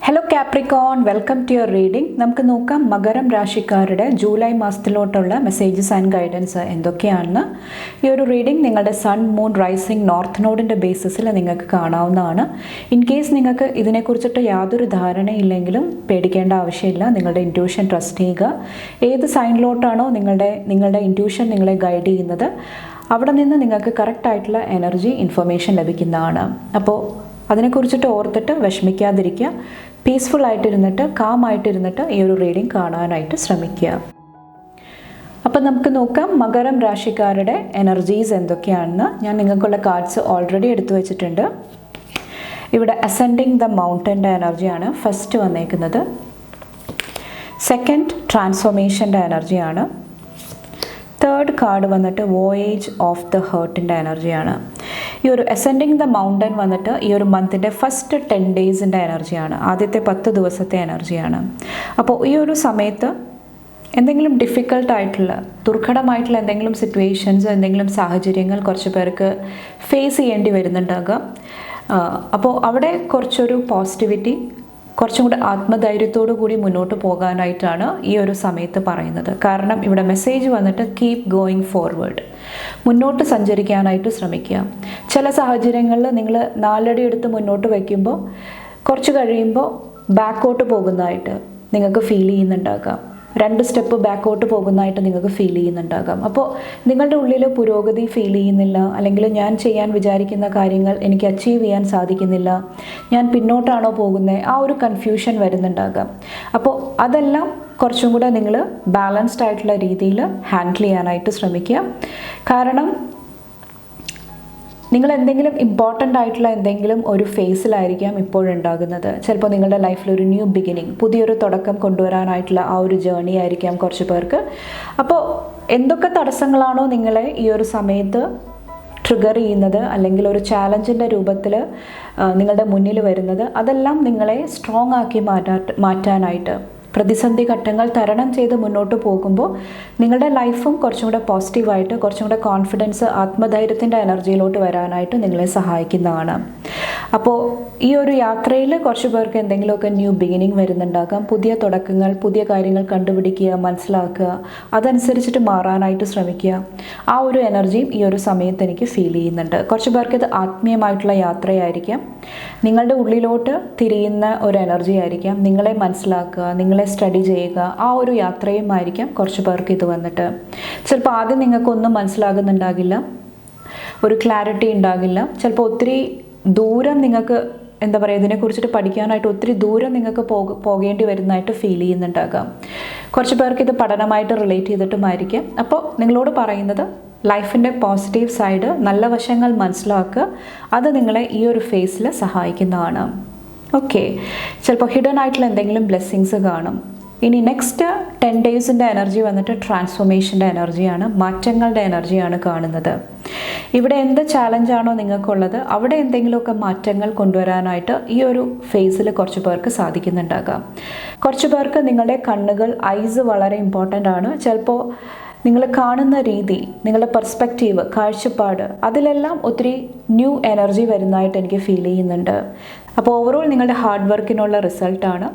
Hello Capricorn, welcome to your reading. നമുക്ക് നോക്കാം മകരം രാശിക്കാരുടെ ജൂലൈ മാസത്തിലോട്ടുള്ള മെസ്സേജസ് ആൻഡ് ഗൈഡൻസ് എന്തൊക്കെയാണെന്ന്. ഈ ഒരു റീഡിംഗ് നിങ്ങളുടെ സൺ, മൂൺ, റൈസിംഗ്, നോർത്ത് നോഡിൻ്റെ ബേസിസിൽ നിങ്ങൾക്ക് കാണാവുന്നതാണ്. ഇൻ കേസ് നിങ്ങൾക്ക് ഇതിനെക്കുറിച്ചിട്ട് യാതൊരു ധാരണയില്ലെങ്കിലും പേടിക്കേണ്ട ആവശ്യമില്ല. നിങ്ങളുടെ ഇൻറ്റ്യൂഷൻ ട്രസ്റ്റ് ചെയ്യുക. ഏത് സൈനിലോട്ടാണോ നിങ്ങളുടെ ഇൻറ്റ്യൂഷൻ നിങ്ങളെ ഗൈഡ് ചെയ്യുന്നത്, അവിടെ നിന്ന് നിങ്ങൾക്ക് കറക്റ്റായിട്ടുള്ള എനർജി ഇൻഫർമേഷൻ ലഭിക്കുന്നതാണ്. അപ്പോൾ അതിനെക്കുറിച്ചിട്ട് ഓർത്തിട്ട് വിഷമിക്കാതിരിക്കുക. പീസ്ഫുൾ ആയിട്ടിരുന്നിട്ട്, കാമായിട്ടിരുന്നിട്ട് ഈ ഒരു റീഡിംഗ് കാണാനായിട്ട് ശ്രമിക്കുക. അപ്പം നമുക്ക് നോക്കാം മകരം രാശിക്കാരുടെ എനർജീസ് എന്തൊക്കെയാണെന്ന്. ഞാൻ നിങ്ങൾക്കുള്ള കാർഡ്സ് ഓൾറെഡി എടുത്തു വെച്ചിട്ടുണ്ട്. ഇവിടെ അസെൻഡിങ് ദ മൗണ്ടൻ്റെ എനർജിയാണ് ഫസ്റ്റ് വന്നേക്കുന്നത്. സെക്കൻഡ് ട്രാൻസ്ഫോർമേഷൻ്റെ എനർജിയാണ്. തേർഡ് കാർഡ് വന്നിട്ട് വോയേജ് ഓഫ് ദ ഹേർട്ടിൻ്റെ എനർജിയാണ്. ഈ ഒരു അസെൻഡിങ് ദ മൗണ്ടൻ വന്നിട്ട് ഈ ഒരു മന്തിൻ്റെ ഫസ്റ്റ് 10 ഡേയ്സിൻ്റെ എനർജിയാണ്, ആദ്യത്തെ 10 ദിവസത്തെ എനർജിയാണ്. അപ്പോൾ ഈ ഒരു സമയത്ത് എന്തെങ്കിലും ഡിഫിക്കൽട്ടായിട്ടുള്ള, ദുർഘടമായിട്ടുള്ള എന്തെങ്കിലും സിറ്റുവേഷൻസ്, എന്തെങ്കിലും സാഹചര്യങ്ങൾ കുറച്ച് പേർക്ക് ഫേസ് ചെയ്യേണ്ടി വരുന്നുണ്ടാകാം. അപ്പോൾ അവിടെ കുറച്ചൊരു പോസിറ്റിവിറ്റി, കുറച്ചും കൂടെ ആത്മധൈര്യത്തോടു കൂടി മുന്നോട്ട് പോകാനായിട്ടാണ് ഈ ഒരു സമയത്ത് പറയുന്നത്. കാരണം ഇവിടെ മെസ്സേജ് വന്നിട്ട് കീപ് ഗോയിങ് ഫോർവേഡ്, മുന്നോട്ട് സഞ്ചരിക്കാനായിട്ട് ശ്രമിക്കുക. ചില സാഹചര്യങ്ങളിൽ നിങ്ങൾ 4 അടി എടുത്ത് മുന്നോട്ട് വയ്ക്കുമ്പോൾ കുറച്ച് കഴിയുമ്പോൾ ബാക്കോട്ട് പോകുന്നതായിട്ട് നിങ്ങൾക്ക് ഫീൽ ചെയ്യുന്നുണ്ടാകാം. 2 സ്റ്റെപ്പ് ബാക്കോട്ട് പോകുന്നതായിട്ട് നിങ്ങൾക്ക് ഫീൽ ചെയ്യുന്നുണ്ടാകാം. അപ്പോൾ നിങ്ങളുടെ ഉള്ളിൽ പുരോഗതി ഫീൽ ചെയ്യുന്നില്ല, അല്ലെങ്കിൽ ഞാൻ ചെയ്യാൻ വിചാരിക്കുന്ന കാര്യങ്ങൾ എനിക്ക് അച്ചീവ് ചെയ്യാൻ സാധിക്കുന്നില്ല, ഞാൻ പിന്നോട്ടാണോ പോകുന്നത്, ആ ഒരു കൺഫ്യൂഷൻ വരുന്നുണ്ടാകാം. അപ്പോൾ അതെല്ലാം കുറച്ചും കൂടെ നിങ്ങൾ ബാലൻസ്ഡ് ആയിട്ടുള്ള രീതിയിൽ ഹാൻഡിൽ ചെയ്യാനായിട്ട് ശ്രമിക്കുക. കാരണം നിങ്ങൾ എന്തെങ്കിലും ഇമ്പോർട്ടൻ്റ് ആയിട്ടുള്ള എന്തെങ്കിലും ഒരു ഫേസിലായിരിക്കാം ഇപ്പോഴുണ്ടാകുന്നത്. ചിലപ്പോൾ നിങ്ങളുടെ ലൈഫിൽ ഒരു ന്യൂ ബിഗിനിങ്, പുതിയൊരു തുടക്കം കൊണ്ടുവരാനായിട്ടുള്ള ആ ഒരു ജേർണി ആയിരിക്കാം കുറച്ച് പേർക്ക്. അപ്പോൾ എന്തൊക്കെ തടസ്സങ്ങളാണോ നിങ്ങളെ ഈ ഒരു സമയത്ത് ട്രിഗർ ചെയ്യുന്നത്, അല്ലെങ്കിൽ ഒരു ചാലഞ്ചിൻ്റെ രൂപത്തിൽ നിങ്ങളുടെ മുന്നിൽ വരുന്നത്, അതെല്ലാം നിങ്ങളെ സ്ട്രോങ് ആക്കി മാറ്റാനായിട്ട്, പ്രതിസന്ധി ഘട്ടങ്ങൾ തരണം ചെയ്ത് മുന്നോട്ട് പോകുമ്പോൾ നിങ്ങളുടെ ലൈഫും കുറച്ചും കൂടെ പോസിറ്റീവായിട്ട്, കുറച്ചും കൂടെ കോൺഫിഡൻസ്, ആത്മധൈര്യത്തിൻ്റെ എനർജിയിലോട്ട് വരാനായിട്ട് നിങ്ങളെ സഹായിക്കുന്നതാണ്. അപ്പോൾ ഈ ഒരു യാത്രയിൽ കുറച്ച് പേർക്ക് എന്തെങ്കിലുമൊക്കെ ന്യൂ ബിഗിനിങ് വരുന്നുണ്ടാകാം. പുതിയ തുടക്കങ്ങൾ, പുതിയ കാര്യങ്ങൾ കണ്ടുപിടിക്കുക, മനസ്സിലാക്കുക, അതനുസരിച്ചിട്ട് മാറാനായിട്ട് ശ്രമിക്കുക. ആ ഒരു എനർജിയും ഈ ഒരു സമയത്ത് എനിക്ക് ഫീൽ ചെയ്യുന്നുണ്ട്. കുറച്ച് പേർക്ക് ഇത് ആത്മീയമായിട്ടുള്ള യാത്രയായിരിക്കാം, നിങ്ങളുടെ ഉള്ളിലോട്ട് തിരിയുന്ന ഒരു എനർജി ആയിരിക്കാം. നിങ്ങളെ മനസ്സിലാക്കുക, നിങ്ങളെ സ്റ്റഡി ചെയ്യുക, ആ ഒരു യാത്രയുമായിരിക്കാം കുറച്ച് പേർക്ക് ഇത് വന്നിട്ട്. ചിലപ്പോൾ ആദ്യം നിങ്ങൾക്കൊന്നും മനസ്സിലാകുന്നുണ്ടാകില്ല, ഒരു ക്ലാരിറ്റി ഉണ്ടാകില്ല. ചിലപ്പോൾ ഒത്തിരി ദൂരം നിങ്ങൾക്ക് ഇതിനെക്കുറിച്ചിട്ട് പഠിക്കാനായിട്ട് ഒത്തിരി ദൂരം നിങ്ങൾക്ക് പോകേണ്ടി വരുന്നതായിട്ട് ഫീൽ ചെയ്യുന്നുണ്ടാകാം. കുറച്ച് പേർക്ക് ഇത് പഠനമായിട്ട് റിലേറ്റ് ചെയ്തിട്ടുമായിരിക്കാം. അപ്പോൾ നിങ്ങളോട് പറയുന്നത് ലൈഫിൻ്റെ പോസിറ്റീവ് സൈഡ്, നല്ല വശങ്ങൾ മനസ്സിലാക്കുക. അത് നിങ്ങളെ ഈ ഒരു ഫേസിൽ സഹായിക്കുന്നതാണ്. ഓക്കെ, ചിലപ്പോൾ ഹിഡൻ ആയിട്ടുള്ള എന്തെങ്കിലും ബ്ലെസ്സിങ്സ് കാണും. ഇനി നെക്സ്റ്റ് 10 ഡേയ്സിൻ്റെ എനർജി വന്നിട്ട് ട്രാൻസ്ഫോർമേഷൻ്റെ എനർജിയാണ്, മാറ്റങ്ങളുടെ എനർജിയാണ് കാണുന്നത്. ഇവിടെ എന്ത് ചാലഞ്ചാണോ നിങ്ങൾക്കുള്ളത്, അവിടെ എന്തെങ്കിലുമൊക്കെ മാറ്റങ്ങൾ കൊണ്ടുവരാനായിട്ട് ഈ ഒരു ഫേസിൽ കുറച്ച് പേർക്ക് സാധിക്കുന്നുണ്ടാകാം. കുറച്ച് പേർക്ക് നിങ്ങളുടെ കണ്ണുകൾ, ഐസ് വളരെ ഇമ്പോർട്ടൻ്റ് ആണ്. ചിലപ്പോൾ നിങ്ങൾ കാണുന്ന രീതി, നിങ്ങളുടെ പെർസ്പെക്റ്റീവ്, കാഴ്ചപ്പാട്, അതിലെല്ലാം ഒത്തിരി ന്യൂ എനർജി വരുന്നതായിട്ട് എനിക്ക് ഫീൽ ചെയ്യുന്നുണ്ട്. അപ്പോൾ ഓവറോൾ നിങ്ങളുടെ ഹാർഡ് വർക്കിനുള്ള റിസൾട്ടാണ്.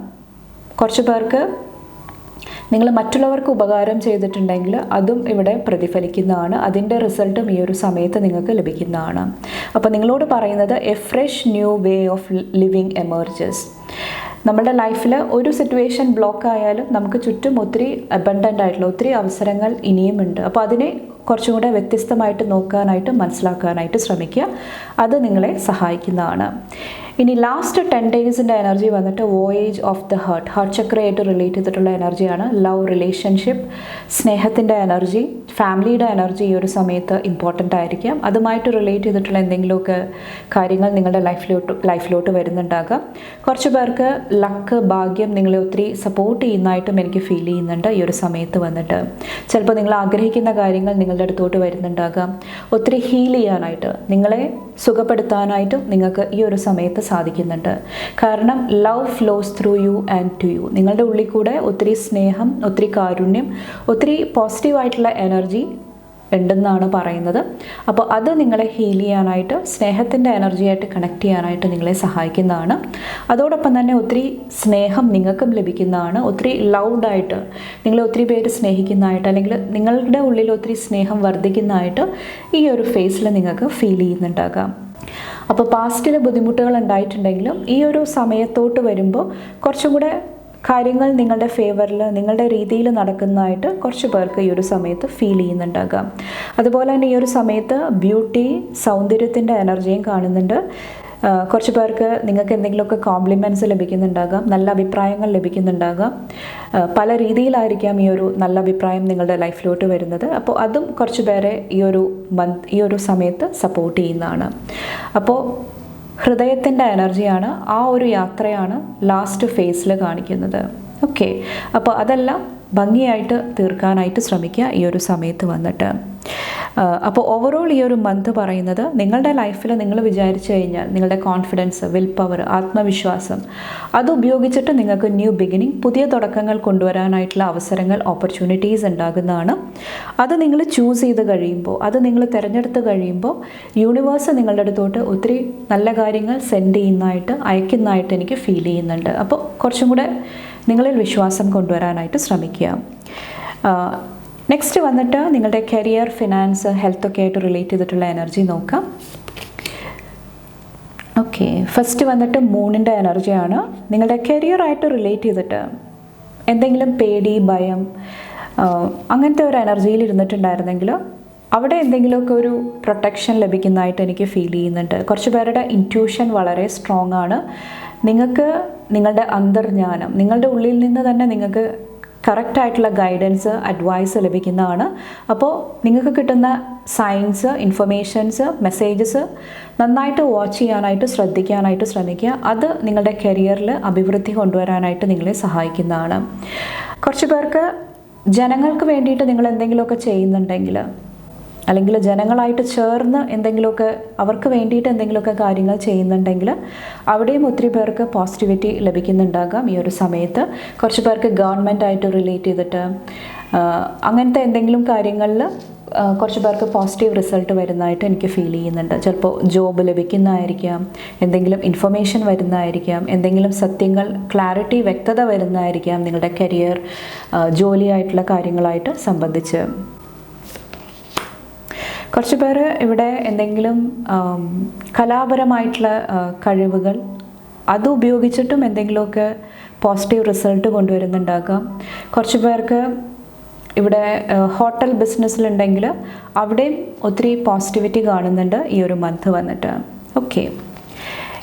കുറച്ച് പേർക്ക് നിങ്ങൾ മറ്റുള്ളവർക്ക് ഉപകാരം ചെയ്തിട്ടുണ്ടെങ്കിൽ അതും ഇവിടെ പ്രതിഫലിക്കുന്നതാണ്. അതിൻ്റെ റിസൾട്ടും ഈ ഒരു സമയത്ത് നിങ്ങൾക്ക് ലഭിക്കുന്നതാണ്. അപ്പോൾ നിങ്ങളോട് പറയുന്നത് A fresh new way of living emerges. നമ്മുടെ ലൈഫിൽ ഒരു സിറ്റുവേഷൻ ബ്ലോക്ക് ആയാലും നമുക്ക് ചുറ്റും ഒത്തിരി അബണ്ടൻ്റ് ആയിട്ടുള്ള ഒത്തിരി അവസരങ്ങൾ ഇനിയുമുണ്ട്. അപ്പോൾ അതിനെ കുറച്ചും കൂടെ വ്യത്യസ്തമായിട്ട് നോക്കാനായിട്ട്, മനസ്സിലാക്കാനായിട്ട് ശ്രമിക്കുക. അത് നിങ്ങളെ സഹായിക്കുന്നതാണ്. ഇനി ലാസ്റ്റ് 10 ഡേയ്സിൻ്റെ എനർജി വന്നിട്ട് വോയേജ് ഓഫ് ദ ഹാർട്ട് ചക്രയായിട്ട് റിലേറ്റ് ചെയ്തിട്ടുള്ള എനർജിയാണ്. ലവ്, റിലേഷൻഷിപ്പ്, സ്നേഹത്തിൻ്റെ എനർജി, ഫാമിലിയുടെ എനർജി ഈ ഒരു സമയത്ത് ഇമ്പോർട്ടൻ്റ് ആയിരിക്കാം. അതുമായിട്ട് റിലേറ്റ് ചെയ്തിട്ടുള്ള എന്തെങ്കിലുമൊക്കെ കാര്യങ്ങൾ നിങ്ങളുടെ ലൈഫിലോട്ട് വരുന്നുണ്ടാകാം. കുറച്ച് പേർക്ക് ലക്ക്, ഭാഗ്യം നിങ്ങളെ ഒത്തിരി സപ്പോർട്ട് ചെയ്യുന്നതായിട്ടും എനിക്ക് ഫീൽ ചെയ്യുന്നുണ്ട് ഈ ഒരു സമയത്ത് വന്നിട്ട്. ചിലപ്പോൾ നിങ്ങൾ ആഗ്രഹിക്കുന്ന കാര്യങ്ങൾ നിങ്ങളുടെ അടുത്തോട്ട് വരുന്നുണ്ടാകാം. ഒത്തിരി ഹീൽ ചെയ്യാനായിട്ട്, നിങ്ങളെ സുഖപ്പെടുത്താനായിട്ടും നിങ്ങൾക്ക് ഈ ഒരു സമയത്ത് സാധിക്കുന്നുണ്ട്. കാരണം love flows through you and to you. നിങ്ങളുടെ ഉള്ളിൽ കൂടെ ഒത്തിരി സ്നേഹം, ഒത്തിരി കാരുണ്യം, ഒത്തിരി പോസിറ്റീവായിട്ടുള്ള എനർജി ഉണ്ടെന്നാണ് പറയുന്നത്. അപ്പോൾ അത് നിങ്ങളെ ഹീൽ ചെയ്യാനായിട്ട്, സ്നേഹത്തിൻ്റെ എനർജിയായിട്ട് കണക്ട് ചെയ്യാനായിട്ട് നിങ്ങളെ സഹായിക്കുന്നതാണ്. അതോടൊപ്പം തന്നെ ഒത്തിരി സ്നേഹം നിങ്ങൾക്കും ലഭിക്കുന്നതാണ്. ഒത്തിരി ലൗഡായിട്ട് നിങ്ങളെ ഒത്തിരി പേര് സ്നേഹിക്കുന്നതായിട്ട്, അല്ലെങ്കിൽ നിങ്ങളുടെ ഉള്ളിൽ ഒത്തിരി സ്നേഹം വർദ്ധിക്കുന്നതായിട്ട് ഈ ഒരു ഫേസിൽ നിങ്ങൾക്ക് ഫീൽ ചെയ്യുന്നുണ്ടാകാം. അപ്പോൾ പാസ്റ്റിൽ ബുദ്ധിമുട്ടുകൾ ഉണ്ടായിട്ടുണ്ടെങ്കിലും ഈ ഒരു സമയത്തോട്ട് വരുമ്പോൾ കുറച്ചും കൂടെ കാര്യങ്ങൾ നിങ്ങളുടെ ഫേവറിൽ, നിങ്ങളുടെ രീതിയിൽ നടക്കുന്നതായിട്ട് കുറച്ച് പേർക്ക് ഈ ഒരു സമയത്ത് ഫീൽ ചെയ്യുന്നുണ്ടാകാം. അതുപോലെ തന്നെ ഈ ഒരു സമയത്ത് ബ്യൂട്ടി, സൗന്ദര്യത്തിൻ്റെ എനർജിയും കാണുന്നുണ്ട്. കുറച്ച് പേർക്ക് നിങ്ങൾക്ക് എന്തെങ്കിലുമൊക്കെ കോംപ്ലിമെൻറ്റ്സ് ലഭിക്കുന്നുണ്ടാകാം, നല്ല അഭിപ്രായങ്ങൾ ലഭിക്കുന്നുണ്ടാകാം. പല രീതിയിലായിരിക്കാം ഈ ഒരു നല്ല അഭിപ്രായം നിങ്ങളുടെ ലൈഫിലോട്ട് വരുന്നത്. അപ്പോൾ അതും കുറച്ച് പേരെ ഈ ഒരു സമയത്ത് സപ്പോർട്ട് ചെയ്യുന്നതാണ്. അപ്പോൾ ഹൃദയത്തിൻ്റെ എനർജിയാണ്, ആ ഒരു യാത്രയാണ് ലാസ്റ്റ് ഫേസിൽ കാണിക്കുന്നത്. ഓക്കെ, അപ്പോൾ അതെല്ലാം ഭംഗിയായിട്ട് തീർക്കാനായിട്ട് ശ്രമിക്കുക ഈ ഒരു സമയത്ത് വന്നിട്ട്. അപ്പോൾ ഓവറോൾ ഈ ഒരു മന്ത് പറയുന്നത് നിങ്ങളുടെ ലൈഫിൽ നിങ്ങൾ വിചാരിച്ചു കഴിഞ്ഞാൽ നിങ്ങളുടെ കോൺഫിഡൻസ്, വിൽ പവർ, ആത്മവിശ്വാസം അത് ഉപയോഗിച്ചിട്ട് നിങ്ങൾക്ക് ന്യൂ ബിഗിനിങ്, പുതിയ തുടക്കങ്ങൾ കൊണ്ടുവരാനായിട്ടുള്ള അവസരങ്ങൾ, ഓപ്പർച്യൂണിറ്റീസ് ഉണ്ടാകുന്നതാണ്. അത് നിങ്ങൾ ചൂസ് ചെയ്ത് കഴിയുമ്പോൾ, അത് നിങ്ങൾ തിരഞ്ഞെടുത്ത് കഴിയുമ്പോൾ യൂണിവേഴ്സ് നിങ്ങളുടെ അടുത്തോട്ട് ഒത്തിരി നല്ല കാര്യങ്ങൾ സെൻഡ് ചെയ്യുന്നതായിട്ട്, അയക്കുന്നതായിട്ട് എനിക്ക് ഫീൽ ചെയ്യുന്നുണ്ട്. അപ്പോൾ കുറച്ചും കൂടെ നിങ്ങളിൽ വിശ്വാസം കൊണ്ടുവരാനായിട്ട് ശ്രമിക്കുക. നെക്സ്റ്റ് വന്നിട്ട് നിങ്ങളുടെ കരിയർ, ഫിനാൻസ്, ഹെൽത്തൊക്കെ ആയിട്ട് റിലേറ്റ് ചെയ്തിട്ടുള്ള എനർജി നോക്കാം. ഓക്കെ, ഫസ്റ്റ് വന്നിട്ട് മൂണിൻ്റെ എനർജിയാണ്. നിങ്ങളുടെ കരിയറായിട്ട് റിലേറ്റ് ചെയ്തിട്ട് എന്തെങ്കിലും പേടി, ഭയം, അങ്ങനത്തെ ഒരു എനർജിയിൽ ഇരുന്നിട്ടുണ്ടായിരുന്നെങ്കിൽ അവിടെ എന്തെങ്കിലുമൊക്കെ ഒരു പ്രൊട്ടക്ഷൻ ലഭിക്കുന്നതായിട്ട് എനിക്ക് ഫീൽ ചെയ്യുന്നുണ്ട്. കുറച്ച് പേരുടെ ഇൻറ്റ്യൂഷൻ വളരെ സ്ട്രോങ് ആണ്. നിങ്ങൾക്ക് നിങ്ങളുടെ അന്തർജ്ഞാനം, നിങ്ങളുടെ ഉള്ളിൽ നിന്ന് തന്നെ നിങ്ങൾക്ക് കറക്റ്റായിട്ടുള്ള ഗൈഡൻസ്, അഡ്വൈസ് ലഭിക്കുന്നതാണ്. അപ്പോൾ നിങ്ങൾക്ക് കിട്ടുന്ന സൈൻസ്, ഇൻഫർമേഷൻസ്, മെസ്സേജസ് നന്നായിട്ട് വാച്ച് ചെയ്യാനായിട്ട്, ശ്രദ്ധിക്കാനായിട്ട് ശ്രമിക്കുക. അത് നിങ്ങളുടെ കരിയറിൽ അഭിവൃദ്ധി കൊണ്ടുവരാനായിട്ട് നിങ്ങളെ സഹായിക്കുന്നതാണ്. കുറച്ച് പേർക്ക് ജനങ്ങൾക്ക് വേണ്ടിയിട്ട് നിങ്ങൾ എന്തെങ്കിലുമൊക്കെ ചെയ്യുന്നുണ്ടെങ്കിൽ, അല്ലെങ്കിൽ ജനങ്ങളായിട്ട് ചേർന്ന് എന്തെങ്കിലുമൊക്കെ അവർക്ക് വേണ്ടിയിട്ട് എന്തെങ്കിലുമൊക്കെ കാര്യങ്ങൾ ചെയ്യുന്നുണ്ടെങ്കിൽ അവിടെയും ഒത്തിരി പേർക്ക് പോസിറ്റിവിറ്റി ലഭിക്കുന്നുണ്ടാകാം ഈ ഒരു സമയത്ത്. കുറച്ച് പേർക്ക് ഗവൺമെൻറ്റായിട്ട് റിലേറ്റ് ചെയ്തിട്ട് അങ്ങനത്തെ എന്തെങ്കിലും കാര്യങ്ങളിൽ കുറച്ച് പേർക്ക് പോസിറ്റീവ് റിസൾട്ട് വരുന്നതായിട്ട് എനിക്ക് ഫീൽ ചെയ്യുന്നുണ്ട്. ചിലപ്പോൾ ജോബ് ലഭിക്കുന്നതായിരിക്കാം, എന്തെങ്കിലും ഇൻഫർമേഷൻ വരുന്നതായിരിക്കാം, എന്തെങ്കിലും സത്യങ്ങൾ, ക്ലാരിറ്റി, വ്യക്തത വരുന്നതായിരിക്കാം നിങ്ങളുടെ കരിയർ, ജോലിയായിട്ടുള്ള കാര്യങ്ങളായിട്ട് സംബന്ധിച്ച്. കുറച്ച് പേര് ഇവിടെ എന്തെങ്കിലും കലാപരമായിട്ടുള്ള കഴിവുകൾ അത് ഉപയോഗിച്ചിട്ടും എന്തെങ്കിലുമൊക്കെ പോസിറ്റീവ് റിസൾട്ട് കൊണ്ടുവരുന്നുണ്ടാകാം. കുറച്ച് പേർക്ക് ഇവിടെ ഹോട്ടൽ ബിസിനസ്സിലുണ്ടെങ്കിൽ അവിടെയും ഒത്തിരി പോസിറ്റിവിറ്റി കാണുന്നുണ്ട് ഈ ഒരു മന്ത് വന്നിട്ട്. ഓക്കെ,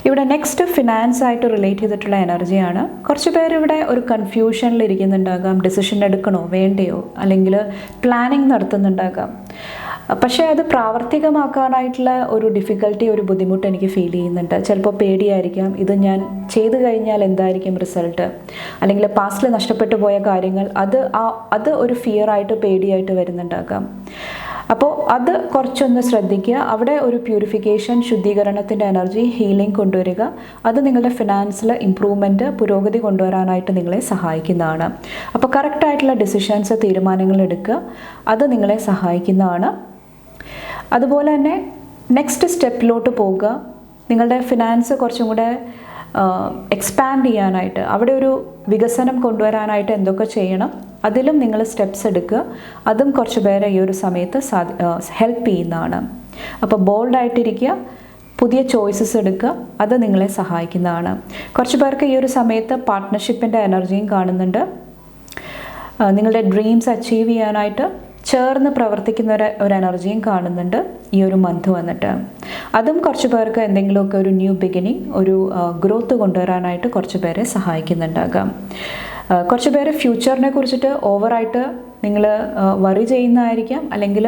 ഇവിടെ നെക്സ്റ്റ് ഫിനാൻസ് ആയിട്ട് റിലേറ്റ് ചെയ്തിട്ടുള്ള എനർജിയാണ്. കുറച്ച് പേര് ഇവിടെ ഒരു കൺഫ്യൂഷനിൽ ഇരിക്കുന്നുണ്ടാകാം, ഡിസിഷൻ എടുക്കണോ വേണ്ടയോ, അല്ലെങ്കിൽ പ്ലാനിങ് നടത്തുന്നുണ്ടാകാം. പക്ഷേ അത് പ്രാവർത്തികമാക്കാനായിട്ടുള്ള ഒരു ഡിഫിക്കൽട്ടി, ഒരു ബുദ്ധിമുട്ട് എനിക്ക് ഫീൽ ചെയ്യുന്നുണ്ട്. ചിലപ്പോൾ പേടിയായിരിക്കാം, ഇത് ഞാൻ ചെയ്തു കഴിഞ്ഞാൽ എന്തായിരിക്കും റിസൾട്ട്, അല്ലെങ്കിൽ പാസ്റ്റിൽ നഷ്ടപ്പെട്ടു പോയ കാര്യങ്ങൾ, അത് ഒരു ഫിയറായിട്ട്, പേടിയായിട്ട് വരുന്നുണ്ടാകാം. അപ്പോൾ അത് കുറച്ചൊന്ന് ശ്രദ്ധിക്കുക. അവിടെ ഒരു പ്യൂരിഫിക്കേഷൻ, ശുദ്ധീകരണത്തിൻ്റെ എനർജി, ഹീലിംഗ് കൊണ്ടുവരിക. അത് നിങ്ങളുടെ ഫിനാൻസിൽ ഇമ്പ്രൂവ്മെൻറ്റ്, പുരോഗതി കൊണ്ടുവരാനായിട്ട് നിങ്ങളെ സഹായിക്കുന്നതാണ്. അപ്പോൾ കറക്റ്റായിട്ടുള്ള ഡിസിഷൻസ്, തീരുമാനങ്ങൾ എടുക്കുക. അത് നിങ്ങളെ സഹായിക്കുന്നതാണ്. അതുപോലെ തന്നെ നെക്സ്റ്റ് സ്റ്റെപ്പിലോട്ട് പോവുക. നിങ്ങളുടെ ഫിനാൻസ് കുറച്ചും കൂടെ എക്സ്പാൻഡ് ചെയ്യാനായിട്ട്, അവിടെ ഒരു വികസനം കൊണ്ടുവരാനായിട്ട് എന്തൊക്കെ ചെയ്യണം, അതിലും നിങ്ങൾ സ്റ്റെപ്സ് എടുക്കുക. അതും കുറച്ച് പേരെ ഈ ഒരു സമയത്ത് ഹെൽപ്പ് ചെയ്യുന്നതാണ്. അപ്പോൾ ബോൾഡായിട്ടിരിക്കുക, പുതിയ ചോയ്സസ് എടുക്കുക. അത് നിങ്ങളെ സഹായിക്കുന്നതാണ്. കുറച്ച് പേർക്ക് ഈ ഒരു സമയത്ത് പാർട്ട്ണർഷിപ്പിൻ്റെ എനർജിയും കാണുന്നുണ്ട്. നിങ്ങളുടെ ഡ്രീംസ് അച്ചീവ് ചെയ്യാനായിട്ട് ചേർന്ന് പ്രവർത്തിക്കുന്ന ഒരു എനർജിയും കാണുന്നുണ്ട് ഈ ഒരു മന്ത് വന്നിട്ട്. അതും കുറച്ച് പേർക്ക് എന്തെങ്കിലുമൊക്കെ ഒരു ന്യൂ ബിഗിനിങ്, ഒരു ഗ്രോത്ത് കൊണ്ടുവരാനായിട്ട് കുറച്ച് പേരെ സഹായിക്കുന്നുണ്ടാകാം. കുറച്ച് പേര് ഫ്യൂച്ചറിനെ കുറിച്ചിട്ട് ഓവറായിട്ട് നിങ്ങൾ വറി ചെയ്യുന്നതായിരിക്കാം, അല്ലെങ്കിൽ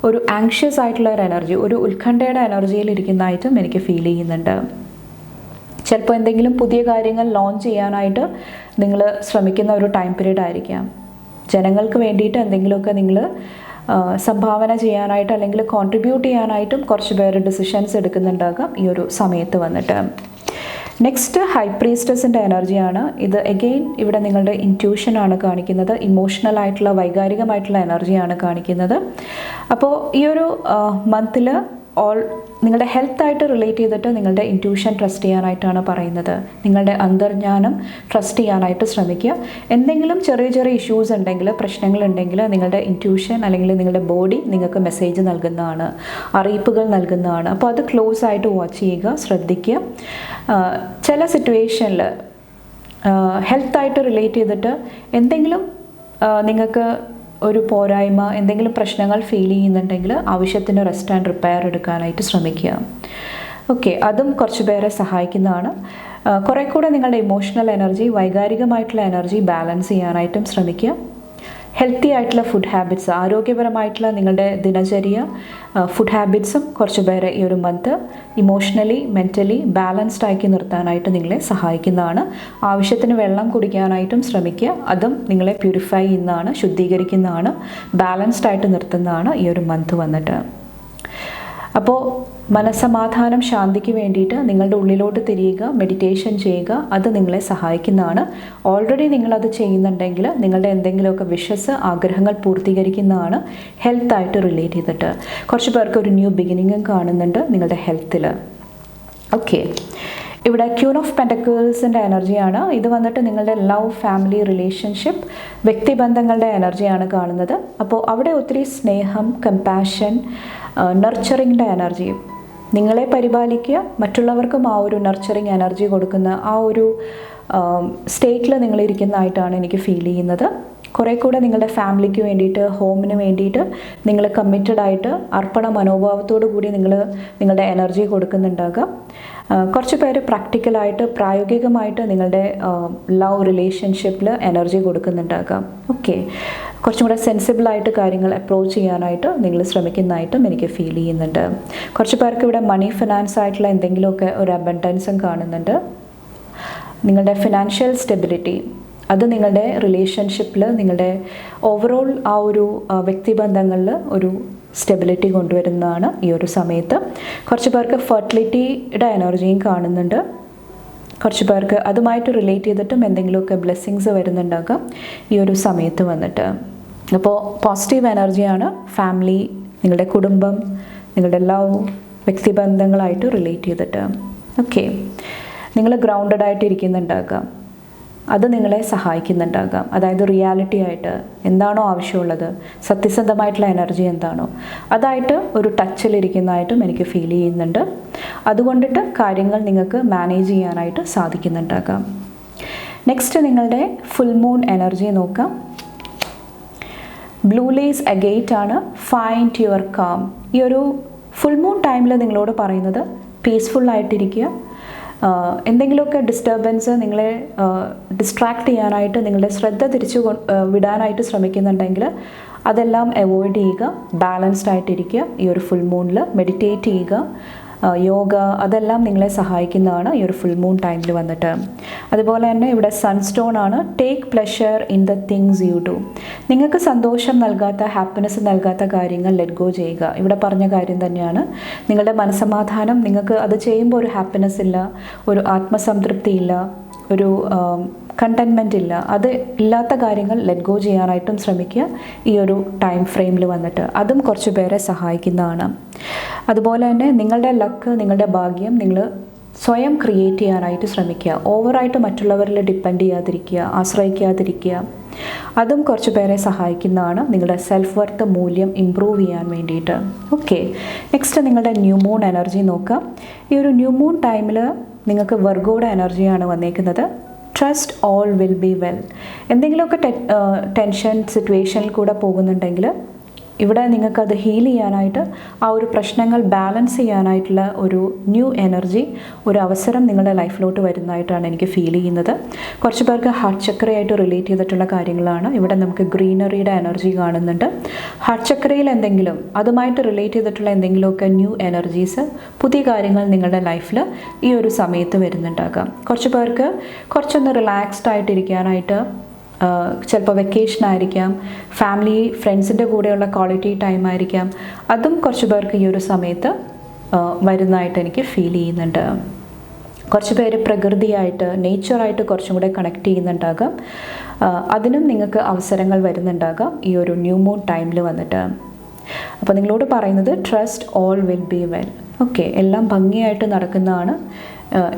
ഒരു ആങ്ഷ്യസ് ആയിട്ടുള്ള ഒരു എനർജി, ഒരു ഉത്കണ്ഠയുടെ എനർജിയിൽ ഇരിക്കുന്നതായിട്ടും എനിക്ക് ഫീൽ ചെയ്യുന്നുണ്ട്. ചിലപ്പോൾ എന്തെങ്കിലും പുതിയ കാര്യങ്ങൾ ലോഞ്ച് ചെയ്യാനായിട്ട് നിങ്ങൾ ശ്രമിക്കുന്ന ഒരു ടൈം പീരീഡ് ആയിരിക്കാം. ജനങ്ങൾക്ക് വേണ്ടിയിട്ട് എന്തെങ്കിലുമൊക്കെ നിങ്ങൾ സംഭാവന ചെയ്യാനായിട്ട്, അല്ലെങ്കിൽ കോൺട്രിബ്യൂട്ട് ചെയ്യാനായിട്ടും കുറച്ച് പേര് ഡിസിഷൻസ് എടുക്കുന്നുണ്ടാകാം ഈ ഒരു സമയത്ത് വന്നിട്ട്. നെക്സ്റ്റ് ഹൈ പ്രീസ്റ്റസിൻ്റെ എനർജിയാണ്. ഇത് എഗെയിൻ ഇവിടെ നിങ്ങളുടെ ഇൻറ്റ്യൂഷനാണ് കാണിക്കുന്നത്, ഇമോഷണൽ ആയിട്ടുള്ള വൈകാരികമായിട്ടുള്ള എനർജിയാണ് കാണിക്കുന്നത്. അപ്പോൾ ഈ ഒരു മന്തിൽ നിങ്ങളുടെ ഹെൽത്തായിട്ട് റിലേറ്റ് ചെയ്തിട്ട് നിങ്ങളുടെ ഇൻറ്റ്യൂഷൻ ട്രസ്റ്റ് ചെയ്യാനായിട്ടാണ് പറയുന്നത്. നിങ്ങളുടെ അന്തർജ്ഞാനം ട്രസ്റ്റ് ചെയ്യാനായിട്ട് ശ്രമിക്കുക. എന്തെങ്കിലും ചെറിയ ചെറിയ ഇഷ്യൂസ് ഉണ്ടെങ്കിൽ, പ്രശ്നങ്ങളുണ്ടെങ്കിൽ നിങ്ങളുടെ ഇൻറ്റ്യൂഷൻ അല്ലെങ്കിൽ നിങ്ങളുടെ ബോഡി നിങ്ങൾക്ക് മെസ്സേജ് നൽകുന്നതാണ്, അറിയിപ്പുകൾ നൽകുന്നതാണ്. അപ്പോൾ അത് ക്ലോസ് ആയിട്ട് വാച്ച് ചെയ്യുക, ശ്രദ്ധിക്കുക. ചില സിറ്റുവേഷനിൽ ഹെൽത്തായിട്ട് റിലേറ്റ് ചെയ്തിട്ട് എന്തെങ്കിലും നിങ്ങൾക്ക് ഒരു പോരായ്മ, എന്തെങ്കിലും പ്രശ്നങ്ങൾ ഫീൽ ചെയ്യുന്നുണ്ടെങ്കിൽ ആവശ്യത്തിന് റെസ്റ്റ് ആൻഡ് റിപ്പയർ എടുക്കാനായിട്ട് ശ്രമിക്കുക. ഓക്കെ, അതും കുറച്ച് പേരെ സഹായിക്കുന്നതാണ്. കുറേ കൂടെ നിങ്ങളുടെ ഇമോഷണൽ എനർജി, വൈകാരികമായിട്ടുള്ള എനർജി ബാലൻസ് ചെയ്യാനായിട്ടും ശ്രമിക്കുക. ഹെൽത്തി ആയിട്ടുള്ള ഫുഡ് ഹാബിറ്റ്സ്, ആരോഗ്യപരമായിട്ടുള്ള നിങ്ങളുടെ ദിനചര്യ ഫുഡ് ഹാബിറ്റ്സും കുറച്ച് പേരെ ഈ ഒരു മന്ത് ഇമോഷണലി മെൻ്റലി ബാലൻസ്ഡ് ആക്കി നിർത്താനായിട്ട് നിങ്ങളെ സഹായിക്കുന്നതാണ്. ആവശ്യത്തിന് വെള്ളം കുടിക്കാനായിട്ടും ശ്രമിക്കുക. അതും നിങ്ങളെ പ്യൂരിഫൈ ചെയ്യുന്നതാണ്, ശുദ്ധീകരിക്കുന്നതാണ്, ബാലൻസ്ഡ് ആയിട്ട് നിർത്തുന്നതാണ് ഈ ഒരു മന്ത് വന്നിട്ട്. അപ്പോൾ മനസ്സമാധാനം, ശാന്തിക്ക് വേണ്ടിയിട്ട് നിങ്ങളുടെ ഉള്ളിലോട്ട് തിരിയുക, മെഡിറ്റേഷൻ ചെയ്യുക. അത് നിങ്ങളെ സഹായിക്കുന്നതാണ്. ഓൾറെഡി നിങ്ങളത് ചെയ്യുന്നുണ്ടെങ്കിൽ നിങ്ങളുടെ എന്തെങ്കിലുമൊക്കെ വിഷസ്, ആഗ്രഹങ്ങൾ പൂർത്തീകരിക്കുന്നതാണ് ഹെൽത്തായിട്ട് റിലേറ്റ് ചെയ്തിട്ട്. കുറച്ച് പേർക്ക് ഒരു ന്യൂ ബിഗിനിങ്ങും കാണുന്നുണ്ട് നിങ്ങളുടെ ഹെൽത്തിൽ. ഓക്കെ, ഇവിടെ ക്യൂൻ ഓഫ് പെൻറ്റക്കിൾസിൻ്റെ എനർജിയാണ്. ഇത് വന്നിട്ട് നിങ്ങളുടെ ലവ്, ഫാമിലി, റിലേഷൻഷിപ്പ്, വ്യക്തിബന്ധങ്ങളുടെ എനർജിയാണ് കാണുന്നത്. അപ്പോൾ അവിടെ ഒത്തിരി സ്നേഹം, കമ്പാഷൻ, നർച്ചറിങ്ങിൻ്റെ എനർജി, നിങ്ങളെ പരിപാലിക്കുക, മറ്റുള്ളവർക്കും ആ ഒരു നർച്ചറിങ് എനർജി കൊടുക്കുന്ന ആ ഒരു സ്റ്റേറ്റിൽ നിങ്ങളിരിക്കുന്നതായിട്ടാണ് എനിക്ക് ഫീൽ ചെയ്യുന്നത്. കുറേ കൂടെ നിങ്ങളുടെ ഫാമിലിക്ക് വേണ്ടിയിട്ട്, ഹോമിന് വേണ്ടിയിട്ട് നിങ്ങൾ കമ്മിറ്റഡ് ആയിട്ട് അർപ്പണ മനോഭാവത്തോടു കൂടി നിങ്ങളുടെ എനർജി കൊടുക്കുന്നുണ്ടാകാം. കുറച്ച് പേര് പ്രാക്ടിക്കലായിട്ട്, പ്രായോഗികമായിട്ട് നിങ്ങളുടെ ലവ് റിലേഷൻഷിപ്പിൽ എനർജി കൊടുക്കുന്നുണ്ടാകാം. ഓക്കെ, കുറച്ചും കൂടെ സെൻസിബിളായിട്ട് കാര്യങ്ങൾ അപ്രോച്ച് ചെയ്യാനായിട്ട് നിങ്ങൾ ശ്രമിക്കുന്നതായിട്ടും എനിക്ക് ഫീൽ ചെയ്യുന്നുണ്ട്. കുറച്ച് പേർക്ക് ഇവിടെ മണി, ഫിനാൻസ് ആയിട്ടുള്ള എന്തെങ്കിലുമൊക്കെ ഒരു അബണ്ടൻസും കാണുന്നുണ്ട്. നിങ്ങളുടെ ഫിനാൻഷ്യൽ സ്റ്റെബിലിറ്റി, അത് നിങ്ങളുടെ റിലേഷൻഷിപ്പിൽ, നിങ്ങളുടെ ഓവറോൾ ആ ഒരു വ്യക്തിബന്ധങ്ങളിൽ ഒരു സ്റ്റെബിലിറ്റി കൊണ്ടുവരുന്നതാണ് ഈ ഒരു സമയത്ത്. കുറച്ച് പേർക്ക് ഫെർട്ടിലിറ്റിയുടെ എനർജിയും കാണുന്നുണ്ട്. കുറച്ച് പേർക്ക് അതുമായിട്ട് റിലേറ്റ് ചെയ്തിട്ടും എന്തെങ്കിലുമൊക്കെ ബ്ലെസ്സിങ്സ് വരുന്നുണ്ടാകാം ഈ ഒരു സമയത്ത് വന്നിട്ട്. അപ്പോൾ പോസിറ്റീവ് എനർജിയാണ് ഫാമിലി, നിങ്ങളുടെ കുടുംബം, നിങ്ങളുടെ ലവ്, വ്യക്തിബന്ധങ്ങളായിട്ട് റിലേറ്റ് ചെയ്തിട്ട്. ഓക്കെ, നിങ്ങൾ ഗ്രൗണ്ടഡ് ആയിട്ട് ഇരിക്കുന്നുണ്ടാകാം, അത് നിങ്ങളെ സഹായിക്കുന്നുണ്ടാകാം. അതായത് റിയാലിറ്റി ആയിട്ട് എന്താണോ ആവശ്യമുള്ളത്, സത്യസന്ധമായിട്ടുള്ള എനർജി എന്താണോ അതായിട്ട് ഒരു ടച്ചിലിരിക്കുന്നതായിട്ടും എനിക്ക് ഫീൽ ചെയ്യുന്നുണ്ട്. അതുകൊണ്ടിട്ട് കാര്യങ്ങൾ നിങ്ങൾക്ക് മാനേജ് ചെയ്യാനായിട്ട് സാധിക്കുന്നുണ്ടാകാം. നെക്സ്റ്റ് നിങ്ങളുടെ ഫുൾ മൂൺ എനർജി നോക്കാം. ബ്ലൂ ലേസ് അഗെയിറ്റ് ആണ്. Find your calm. ഈ ഒരു ഫുൾ മൂൺ ടൈമിൽ നിങ്ങളോട് പറയുന്നത് പീസ്ഫുള്ളായിട്ടിരിക്കുക. എന്തെങ്കിലുമൊക്കെ ഡിസ്റ്റർബൻസ് നിങ്ങളെ ഡിസ്ട്രാക്ട് ചെയ്യാനായിട്ട്, നിങ്ങളുടെ ശ്രദ്ധ തിരിച്ചു വിടാനായിട്ട് ശ്രമിക്കുന്നുണ്ടെങ്കിൽ അതെല്ലാം അവോയ്ഡ് ചെയ്യുക. ബാലൻസ്ഡ് ആയിട്ടിരിക്കുക. ഈ ഒരു ഫുൾ മൂണിൽ മെഡിറ്റേറ്റ് ചെയ്യുക, യോഗ, അതെല്ലാം നിങ്ങളെ സഹായിക്കുന്നതാണ് ഈ ഒരു ഫുൾ മൂൺ ടൈമിൽ വന്നിട്ട്. അതുപോലെ തന്നെ ഇവിടെ സൺസ്റ്റോൺ ആണ്. Take pleasure in the things you do. നിങ്ങൾക്ക് സന്തോഷം നൽകാത്ത, ഹാപ്പിനെസ് നൽകാത്ത കാര്യങ്ങൾ ലെറ്റ് ഗോ ചെയ്യുക. ഇവിടെ പറഞ്ഞ കാര്യം തന്നെയാണ്. നിങ്ങളുടെ മനസ്സമാധാനം, നിങ്ങൾക്ക് അത് ചെയ്യുമ്പോൾ ഒരു ഹാപ്പിനെസ് ഇല്ല, ഒരു ആത്മസംതൃപ്തി ഇല്ല, ഒരു കണ്ടൻമെൻ്റ് ഇല്ല, അത് ഇല്ലാത്ത കാര്യങ്ങൾ ലെറ്റ് ഗോ ചെയ്യാനായിട്ടും ശ്രമിക്കുക ഈ ഒരു ടൈം ഫ്രെയിമിൽ വന്നിട്ട്. അതും കുറച്ച് പേരെ സഹായിക്കുന്നതാണ്. അതുപോലെ തന്നെ നിങ്ങളുടെ ലക്ക്, നിങ്ങളുടെ ഭാഗ്യം നിങ്ങൾ സ്വയം ക്രിയേറ്റ് ചെയ്യാനായിട്ട് ശ്രമിക്കുക. ഓവറായിട്ട് മറ്റുള്ളവരിൽ ഡിപ്പെൻഡ് ചെയ്യാതിരിക്കുക, ആശ്രയിക്കാതിരിക്കുക. അതും കുറച്ച് പേരെ സഹായിക്കുന്നതാണ് നിങ്ങളുടെ സെൽഫ് വർത്ത്, മൂല്യം ഇമ്പ്രൂവ് ചെയ്യാൻ വേണ്ടിയിട്ട്. ഓക്കെ, നെക്സ്റ്റ് നിങ്ങളുടെ ന്യൂ മൂൺ എനർജി നോക്കാം. ഈ ഒരു ന്യൂ മൂൺ ടൈമിൽ നിങ്ങൾക്ക് വെർഗോയുടെ എനർജിയാണ് വന്നേക്കുന്നത്. Trust all will be well. എന്തെങ്കിലുമൊക്കെ ടെൻഷൻ സിറ്റുവേഷനിൽ കൂടെ പോകുന്നുണ്ടെങ്കിൽ ഇവിടെ നിങ്ങൾക്കത് ഹീൽ ചെയ്യാനായിട്ട്, ആ ഒരു പ്രശ്നങ്ങൾ ബാലൻസ് ചെയ്യാനായിട്ടുള്ള ഒരു ന്യൂ എനർജി, ഒരു അവസരം നിങ്ങളുടെ ലൈഫിലോട്ട് വരുന്നതായിട്ടാണ് എനിക്ക് ഫീൽ ചെയ്യുന്നത്. കുറച്ച് പേർക്ക് ഹാർട്ട് ചക്രയായിട്ട് റിലേറ്റ് ചെയ്തിട്ടുള്ള കാര്യങ്ങളാണ്. ഇവിടെ നമുക്ക് ഗ്രീനറിയുടെ എനർജി കാണുന്നുണ്ട്. ഹാർട്ട് ചക്രയിൽ എന്തെങ്കിലും അതുമായിട്ട് റിലേറ്റ് ചെയ്തിട്ടുള്ള എന്തെങ്കിലുമൊക്കെ ന്യൂ എനർജീസ്, പുതിയ കാര്യങ്ങൾ നിങ്ങളുടെ ലൈഫിൽ ഈ ഒരു സമയത്ത് വരുന്നുണ്ടാകാം. കുറച്ച് പേർക്ക് കുറച്ചൊന്ന് റിലാക്സ്ഡ് ആയിട്ടിരിക്കാനായിട്ട്, ചിലപ്പോൾ വെക്കേഷൻ ആയിരിക്കാം, ഫാമിലി ഫ്രണ്ട്സിൻ്റെ കൂടെയുള്ള ക്വാളിറ്റി ടൈം ആയിരിക്കാം. അതും കുറച്ച് പേർക്ക് ഈ ഒരു സമയത്ത് വരുന്നതായിട്ട് എനിക്ക് ഫീൽ ചെയ്യുന്നുണ്ട്. കുറച്ച് പേര് പ്രകൃതിയായിട്ട് നേച്ചറായിട്ട് കുറച്ചും കൂടെ കണക്ട് ചെയ്യുന്നുണ്ടാകാം. അതിനും നിങ്ങൾക്ക് അവസരങ്ങൾ വരുന്നുണ്ടാകാം ഈ ഒരു ന്യൂ മൂൺ ടൈമിൽ വന്നിട്ട്. അപ്പോൾ നിങ്ങളോട് പറയുന്നത് trust all will be well. Okay, എല്ലാം ഭംഗിയായിട്ട് നടക്കുന്നതാണ്.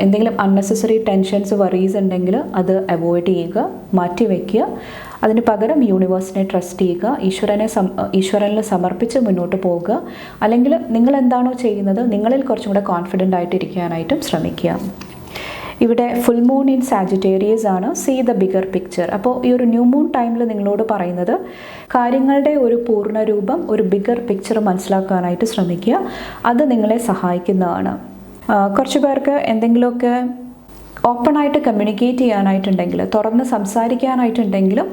എന്തെങ്കിലും അൺനെസസറി ടെൻഷൻസ് വറീസ് ഉണ്ടെങ്കിൽ അത് അവോയ്ഡ് ചെയ്യുക, മാറ്റി വയ്ക്കുക. അതിന് പകരം യൂണിവേഴ്സിനെ ട്രസ്റ്റ് ചെയ്യുക, ഈശ്വരനിൽ സമർപ്പിച്ച് മുന്നോട്ട് പോവുക. അല്ലെങ്കിൽ നിങ്ങൾ എന്താണോ ചെയ്യുന്നത് നിങ്ങളിൽ കുറച്ചും കൂടെ കോൺഫിഡൻ്റ് ആയിട്ടിരിക്കാനായിട്ടും ശ്രമിക്കുക. ഇവിടെ ഫുൾ മൂൺ ഇൻ സാജിറ്റേറിയസ് ആണ്. See the bigger picture. അപ്പോൾ ഈ ഒരു ന്യൂ മൂൺ ടൈമിൽ നിങ്ങളോട് പറയുന്നത് കാര്യങ്ങളുടെ ഒരു പൂർണ്ണരൂപം, ഒരു ബിഗർ പിക്ചർ മനസ്സിലാക്കാനായിട്ട് ശ്രമിക്കുക. അത് നിങ്ങളെ സഹായിക്കുന്നതാണ്. കുറച്ച് പേർക്ക് എന്തെങ്കിലുമൊക്കെ ഓപ്പണായിട്ട് കമ്മ്യൂണിക്കേറ്റ് ചെയ്യാനായിട്ടുണ്ടെങ്കിൽ, തുറന്ന് സംസാരിക്കാനായിട്ടുണ്ടെങ്കിലും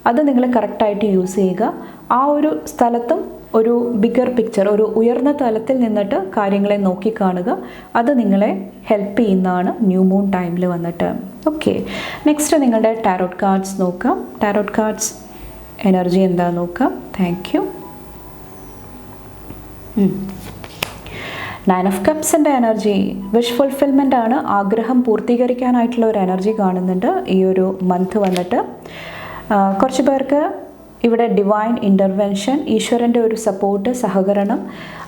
അത് നിങ്ങൾ കറക്റ്റായിട്ട് യൂസ് ചെയ്യുക. ആ ഒരു സ്ഥലത്തും ഒരു ബിഗർ പിക്ചർ, ഒരു ഉയർന്ന തലത്തിൽ നിന്നിട്ട് കാര്യങ്ങളെ നോക്കിക്കാണുക. അത് നിങ്ങളെ ഹെൽപ്പ് ചെയ്യുന്നതാണ് ന്യൂ മൂൺ ടൈമിൽ വന്നിട്ട്. ഓക്കെ, നെക്സ്റ്റ് നിങ്ങളുടെ ടാരോട്ട് കാർഡ്സ് നോക്കാം. ടാരോട്ട് കാർഡ്സ് എനർജി എന്താണെന്ന് നോക്കാം. Thank you. 9 ഓഫ് കപ്സിൻ്റെ എനർജി വിഷ് ഫുൾഫിൽമെൻ്റ് ആണ്. ആഗ്രഹം പൂർത്തീകരിക്കാനായിട്ടുള്ള ഒരു എനർജി കാണുന്നുണ്ട് ഈ ഒരു മന്ത് വന്നിട്ട്. കുറച്ച് പേർക്ക് ഇവിടെ ഡിവൈൻ ഇൻ്റർവെൻഷൻ, ഈശ്വരൻ്റെ ഒരു സപ്പോർട്ട്, സഹകരണം,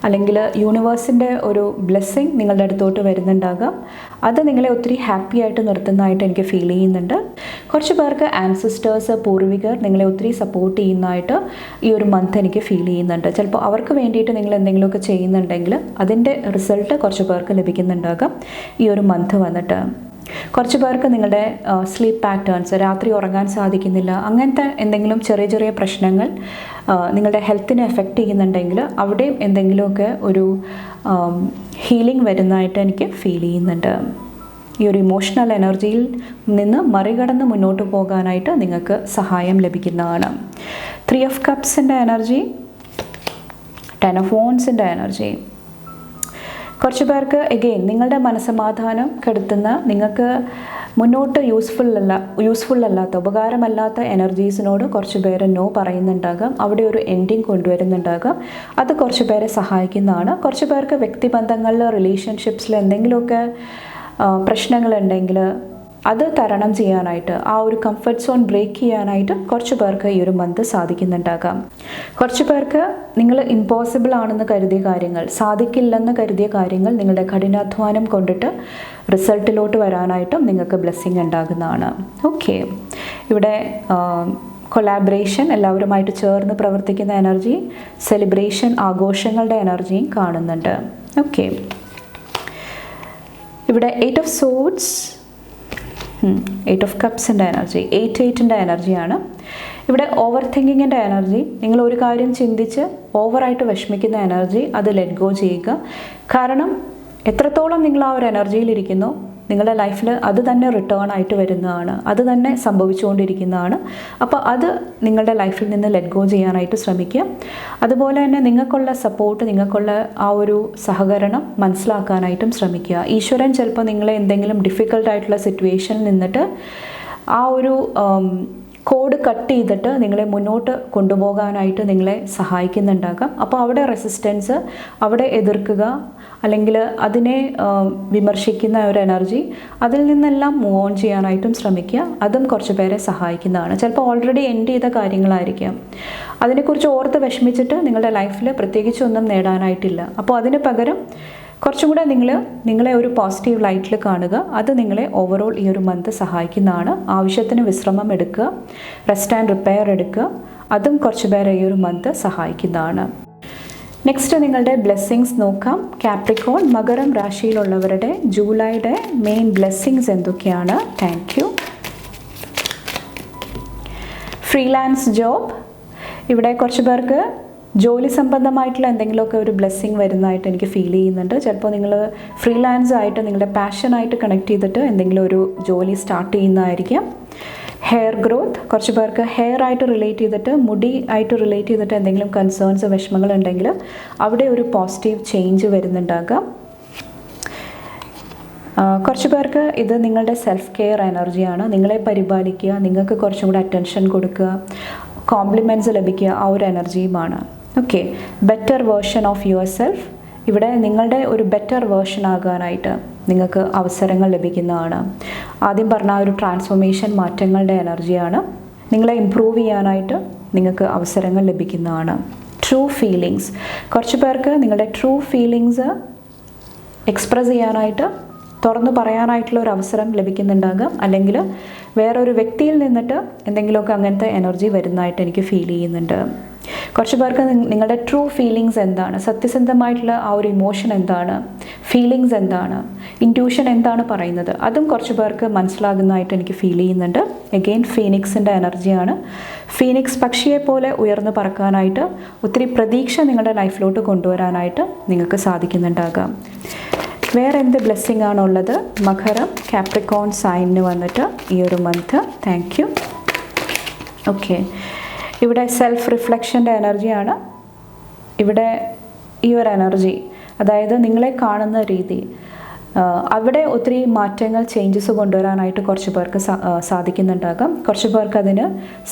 അല്ലെങ്കിൽ യൂണിവേഴ്സിൻ്റെ ഒരു ബ്ലെസ്സിങ് നിങ്ങളുടെ അടുത്തോട്ട് വരുന്നുണ്ടാകാം. അത് നിങ്ങളെ ഒത്തിരി ഹാപ്പി ആയിട്ട് നിർത്തുന്നതായിട്ട് എനിക്ക് ഫീൽ ചെയ്യുന്നുണ്ട്. കുറച്ച് പേർക്ക് ആൻസിസ്റ്റേഴ്സ്, പൂർവികർ നിങ്ങളെ ഒത്തിരി സപ്പോർട്ട് ചെയ്യുന്നതായിട്ട് ഈ ഒരു മന്ത് എനിക്ക് ഫീൽ ചെയ്യുന്നുണ്ട്. ചിലപ്പോൾ അവർക്ക് വേണ്ടിയിട്ട് നിങ്ങൾ എന്തെങ്കിലുമൊക്കെ ചെയ്യുന്നുണ്ടെങ്കിൽ അതിൻ്റെ റിസൾട്ട് കുറച്ച് പേർക്ക് ലഭിക്കുന്നുണ്ടാകാം ഈ ഒരു മന്ത് വന്നിട്ട്. കുറച്ച് പേർക്ക് നിങ്ങളുടെ സ്ലീപ്പ് പാറ്റേൺസ്, രാത്രി ഉറങ്ങാൻ സാധിക്കുന്നില്ല, അങ്ങനത്തെ എന്തെങ്കിലും ചെറിയ ചെറിയ പ്രശ്നങ്ങൾ നിങ്ങളുടെ ഹെൽത്തിനെ എഫക്റ്റ് ചെയ്യുന്നുണ്ടെങ്കിൽ അവിടെയും എന്തെങ്കിലുമൊക്കെ ഒരു ഹീലിംഗ് വരുന്നതായിട്ട് എനിക്ക് ഫീൽ ചെയ്യുന്നുണ്ട്. ഈ ഒരു ഇമോഷണൽ എനർജിയിൽ നിന്ന് മറികടന്ന് മുന്നോട്ട് പോകാനായിട്ട് നിങ്ങൾക്ക് സഹായം ലഭിക്കുന്നതാണ്. 3 ഓഫ് കപ്സിൻ്റെ എനർജി, 10 ഓഫ് വോൺസിൻ്റെ എനർജി. കുറച്ച് പേർക്ക് എഗെയിൻ നിങ്ങളുടെ മനസ്സമാധാനം കെടുത്തുന്ന, നിങ്ങൾക്ക് മുന്നോട്ട് യൂസ്ഫുൾ അല്ലാത്ത, ഉപകാരമല്ലാത്ത എനർജീസിനോട് കുറച്ച് പേര് നോ പറയുന്നുണ്ടാകാം. അവിടെ ഒരു എൻഡിങ് കൊണ്ടുവരുന്നുണ്ടാകാം. അത് കുറച്ച് പേരെ സഹായിക്കുന്നതാണ്. കുറച്ച് പേർക്ക് വ്യക്തിബന്ധങ്ങളിൽ, റിലേഷൻഷിപ്സിൽ എന്തെങ്കിലുമൊക്കെ പ്രശ്നങ്ങളുണ്ടെങ്കിൽ അത് തരണം ചെയ്യാനായിട്ട്, ആ ഒരു കംഫർട്ട് സോൺ ബ്രേക്ക് ചെയ്യാനായിട്ട് കുറച്ച് പേർക്ക് ഈ ഒരു മന്ത് സാധിക്കുന്നുണ്ടാകാം. കുറച്ച് പേർക്ക് നിങ്ങൾ ഇമ്പോസിബിൾ ആണെന്ന് കരുതിയ കാര്യങ്ങൾ, സാധിക്കില്ലെന്ന് കരുതിയ കാര്യങ്ങൾ നിങ്ങളുടെ കഠിനാധ്വാനം കൊണ്ടിട്ട് റിസൾട്ടിലോട്ട് വരാനായിട്ടും നിങ്ങൾക്ക് ബ്ലെസ്സിങ് ഉണ്ടാകുന്നതാണ്. ഓക്കെ, ഇവിടെ കൊളാബറേഷൻ, എല്ലാവരുമായിട്ട് ചേർന്ന് പ്രവർത്തിക്കുന്ന എനർജി, സെലിബ്രേഷൻ, ആഘോഷങ്ങളുടെ എനർജിയും കാണുന്നുണ്ട്. ഓക്കെ, ഇവിടെ 8 ഓഫ് സോഡ്സ്, 8 ഓഫ് കപ്സിൻ്റെ എനർജി, 8 എനർജിയാണ്. ഇവിടെ ഓവർ തിങ്കിങ്ങിൻ്റെ എനർജി, നിങ്ങൾ ഒരു കാര്യം ചിന്തിച്ച് ഓവറായിട്ട് വിഷമിക്കുന്ന എനർജി, അത് ലെറ്റ് ഗോ ചെയ്യുക. കാരണം എത്രത്തോളം നിങ്ങൾ ആ ഒരു എനർജിയിലിരിക്കുന്നോ നിങ്ങളുടെ ലൈഫിൽ അത് തന്നെ റിട്ടേൺ ആയിട്ട് വരുന്നതാണ്, അത് തന്നെ സംഭവിച്ചുകൊണ്ടിരിക്കുന്നതാണ്. അപ്പോൾ അത് നിങ്ങളുടെ ലൈഫിൽ നിന്ന് ലെറ്റ് ഗോ ചെയ്യാനായിട്ട് ശ്രമിക്കുക. അതുപോലെ തന്നെ നിങ്ങൾക്കുള്ള സപ്പോർട്ട്, നിങ്ങൾക്കുള്ള ആ ഒരു സഹകരണം മനസ്സിലാക്കാനായിട്ടും ശ്രമിക്കുക. ഈശ്വരൻ ചിലപ്പോൾ നിങ്ങളെ എന്തെങ്കിലും ഡിഫിക്കൽട്ടായിട്ടുള്ള സിറ്റുവേഷനിൽ നിന്നിട്ട് ആ ഒരു കോഡ് കട്ട് ചെയ്തിട്ട് നിങ്ങളെ മുന്നോട്ട് കൊണ്ടുപോകാനായിട്ട് നിങ്ങളെ സഹായിക്കുന്നുണ്ടാകാം. അപ്പോൾ അവിടെ റെസിസ്റ്റൻസ്, അവിടെ എതിർക്കുക, അല്ലെങ്കിൽ അതിനെ വിമർശിക്കുന്ന ഒരു എനർജി, അതിൽ നിന്നെല്ലാം മൂവ് ഓൺ ചെയ്യാനായിട്ടും ശ്രമിക്കുക. അതും കുറച്ച് പേരെ സഹായിക്കുന്നതാണ്. ചിലപ്പോൾ ഓൾറെഡി എൻഡ് ചെയ്ത കാര്യങ്ങളായിരിക്കാം. അതിനെക്കുറിച്ച് ഓർത്ത് വിഷമിച്ചിട്ട് നിങ്ങളുടെ ലൈഫിൽ പ്രത്യേകിച്ചൊന്നും നേടാനായിട്ടില്ല. അപ്പോൾ അതിന് പകരം കുറച്ചും കൂടെ നിങ്ങളെ ഒരു പോസിറ്റീവ് ലൈറ്റിൽ കാണുക. അത് നിങ്ങളെ ഓവറോൾ ഈ ഒരു മന്ത് സഹായിക്കുന്നതാണ്. ആവശ്യത്തിന് വിശ്രമം എടുക്കുക, റെസ്റ്റ് ആൻഡ് റിപ്പയർ എടുക്കുക. അതും കുറച്ച് പേരെ ഈ ഒരു മന്ത് സഹായിക്കുന്നതാണ്. നെക്സ്റ്റ് നിങ്ങളുടെ ബ്ലെസ്സിങ്സ് നോക്കാം. കാപ്രിക്കോൺ, മകരം രാശിയിലുള്ളവരുടെ ജൂലൈയുടെ മെയിൻ ബ്ലെസ്സിങ്സ് എന്തൊക്കെയാണ്? Thank you. ഫ്രീലാൻസ് ജോബ്, ഇവിടെ കുറച്ച് പേർക്ക് ജോലി സംബന്ധമായിട്ടുള്ള എന്തെങ്കിലുമൊക്കെ ഒരു ബ്ലെസ്സിങ് വരുന്നതായിട്ട് എനിക്ക് ഫീൽ ചെയ്യുന്നുണ്ട്. ചിലപ്പോൾ നിങ്ങൾ ഫ്രീലാൻസ് ആയിട്ട് നിങ്ങളുടെ പാഷനായിട്ട് കണക്ട് ചെയ്തിട്ട് എന്തെങ്കിലും ഒരു ജോലി സ്റ്റാർട്ട് ചെയ്യുന്നതായിരിക്കാം. ഹെയർ ഗ്രോത്ത്, കുറച്ച് പേർക്ക് ഹെയർ ആയിട്ട് റിലേറ്റ് ചെയ്തിട്ട്, മുടി ആയിട്ട് റിലേറ്റ് ചെയ്തിട്ട് എന്തെങ്കിലും കൺസേൺസ്, വിഷമങ്ങൾ ഉണ്ടെങ്കിൽ അവിടെ ഒരു പോസിറ്റീവ് ചേഞ്ച് വരുന്നുണ്ടാകാം. കുറച്ച് പേർക്ക് ഇത് നിങ്ങളുടെ സെൽഫ് കെയർ എനർജിയാണ്. നിങ്ങളെ പരിപാലിക്കുക, നിങ്ങൾക്ക് കുറച്ചും കൂടെ അറ്റൻഷൻ കൊടുക്കുക, കോംപ്ലിമെൻറ്റ്സ് ലഭിക്കുക, ആ ഒരു എനർജിയുമാണ്. Okay, better version of yourself, ഇവിടെ നിങ്ങളുടെ ഒരു ബെറ്റർ വേർഷൻ ആകാനായിട്ട്, നിങ്ങൾക്ക് അവസരങ്ങൾ ലഭിക്കുന്നതാണ്. ആദ്യം പറഞ്ഞ ആ ഒരു ട്രാൻസ്ഫോർമേഷൻ മാറ്റങ്ങളുടെ എനർജിയാണ്. നിങ്ങളെ ഇമ്പ്രൂവ് ചെയ്യാനായിട്ട് നിങ്ങൾക്ക് അവസരങ്ങൾ ലഭിക്കുന്നതാണ്. ട്രൂ ഫീലിങ്സ്, കുറച്ച് പേർക്ക് നിങ്ങളുടെ ട്രൂ ഫീലിങ്സ് എക്സ്പ്രസ് ചെയ്യാനായിട്ട്, തുറന്നു പറയാനായിട്ടുള്ള ഒരു അവസരം ലഭിക്കുന്നുണ്ടാകാം. അല്ലെങ്കിൽ വേറൊരു വ്യക്തിയിൽ നിന്നിട്ട് എന്തെങ്കിലുമൊക്കെ അങ്ങനത്തെ എനർജി വരുന്നതായിട്ട് എനിക്ക് ഫീൽ ചെയ്യുന്നുണ്ട്. കുറച്ച് പേർക്ക് നിങ്ങളുടെ ട്രൂ ഫീലിങ്സ് എന്താണ്, സത്യസന്ധമായിട്ടുള്ള ആ ഒരു ഇമോഷൻ എന്താണ്, ഫീലിങ്സ് എന്താണ്, ഇൻറ്റ്യൂഷൻ എന്താണ് പറയുന്നത്, അതും കുറച്ച് പേർക്ക് മനസ്സിലാകുന്നതായിട്ട് എനിക്ക് ഫീൽ ചെയ്യുന്നുണ്ട്. എഗെയിൻ ഫീനിക്സിൻ്റെ എനർജിയാണ്. ഫീനിക്സ് പക്ഷിയെ പോലെ ഉയർന്നു പറക്കാനായിട്ട്, ഒത്തിരി പ്രതീക്ഷ നിങ്ങളുടെ ലൈഫിലോട്ട് കൊണ്ടുവരാനായിട്ട് നിങ്ങൾക്ക് സാധിക്കുന്നുണ്ടാകാം. വേറെ എന്ത് ബ്ലെസ്സിങ് ആണുള്ളത്? മകരം കാപ്രിക്കോൺ സൈനിന് വന്നിട്ട് ഈ ഒരു മന്ത്. Thank you. ഓക്കെ, ഇവിടെ സെൽഫ് റിഫ്ലക്ഷൻ്റെ എനർജിയാണ്. ഇവിടെ ഈ ഒരു എനർജി, അതായത് നിങ്ങളെ കാണുന്ന രീതി, അവിടെ ഒത്തിരി മാറ്റങ്ങൾ, ചേഞ്ചസ് കൊണ്ടുവരാനായിട്ട് കുറച്ച് പേർക്ക് സാധിക്കുന്നുണ്ടാകാം. കുറച്ച് പേർക്ക് അതിന്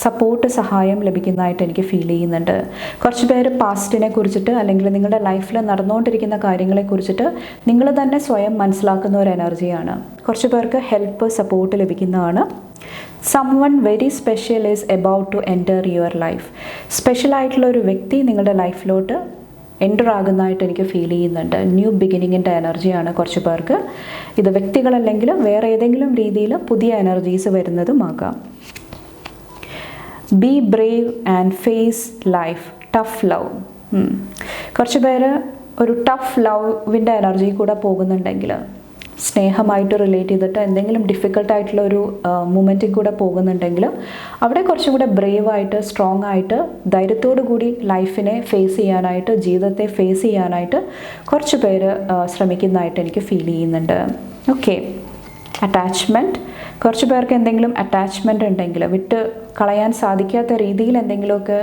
സപ്പോർട്ട്, സഹായം ലഭിക്കുന്നതായിട്ട് എനിക്ക് ഫീൽ ചെയ്യുന്നുണ്ട്. കുറച്ച് പേര് പാസ്റ്റിനെ കുറിച്ചിട്ട് അല്ലെങ്കിൽ നിങ്ങളുടെ ലൈഫിൽ നടന്നുകൊണ്ടിരിക്കുന്ന കാര്യങ്ങളെ കുറിച്ചിട്ട് നിങ്ങൾ തന്നെ സ്വയം മനസ്സിലാക്കുന്ന ഒരു എനർജിയാണ്. കുറച്ച് പേർക്ക് ഹെൽപ്പ്, സപ്പോർട്ട് ലഭിക്കുന്നതാണ്. someone very special is about to enter your life. Special ആയിട്ടുള്ള ഒരു വ്യക്തി നിങ്ങളുടെ ലൈഫിലോട്ട് എൻ്റർ ആകുന്നതായിട്ട് എനിക്ക് ഫീൽ ചെയ്യുന്നുണ്ട്. ന്യൂ ബിഗിനിങ്ങിൻ്റെ എനർജിയാണ് കുറച്ച് പേർക്ക്. ഇത് വ്യക്തികളല്ലെങ്കിൽ വേറെ ഏതെങ്കിലും രീതിയിൽ പുതിയ എനർജീസ് വരുന്നതുമാകാം. Be brave and face life. Tough love. കുറച്ച് പേര് ഒരു ടഫ് ലവിൻ്റെ എനർജി കൂടെ പോകുന്നുണ്ടെങ്കിൽ, സ്നേഹമായിട്ട് റിലേറ്റ് ചെയ്തിട്ട് എന്തെങ്കിലും ഡിഫിക്കൽട്ടായിട്ടുള്ള ഒരു മൂമെൻറ്റിൽ കൂടെ പോകുന്നുണ്ടെങ്കിൽ, അവിടെ കുറച്ചും കൂടെ ബ്രേവായിട്ട്, സ്ട്രോങ് ആയിട്ട്, ധൈര്യത്തോടു കൂടി ലൈഫിനെ ഫേസ് ചെയ്യാനായിട്ട്, ജീവിതത്തെ ഫേസ് ചെയ്യാനായിട്ട് കുറച്ച് പേര് ശ്രമിക്കുന്നതായിട്ട് എനിക്ക് ഫീൽ ചെയ്യുന്നുണ്ട്. Okay, attachment. കുറച്ച് പേർക്ക് എന്തെങ്കിലും അറ്റാച്ച്മെൻറ്റ് ഉണ്ടെങ്കിൽ, വിട്ട് കളയാൻ സാധിക്കാത്ത രീതിയിൽ എന്തെങ്കിലുമൊക്കെ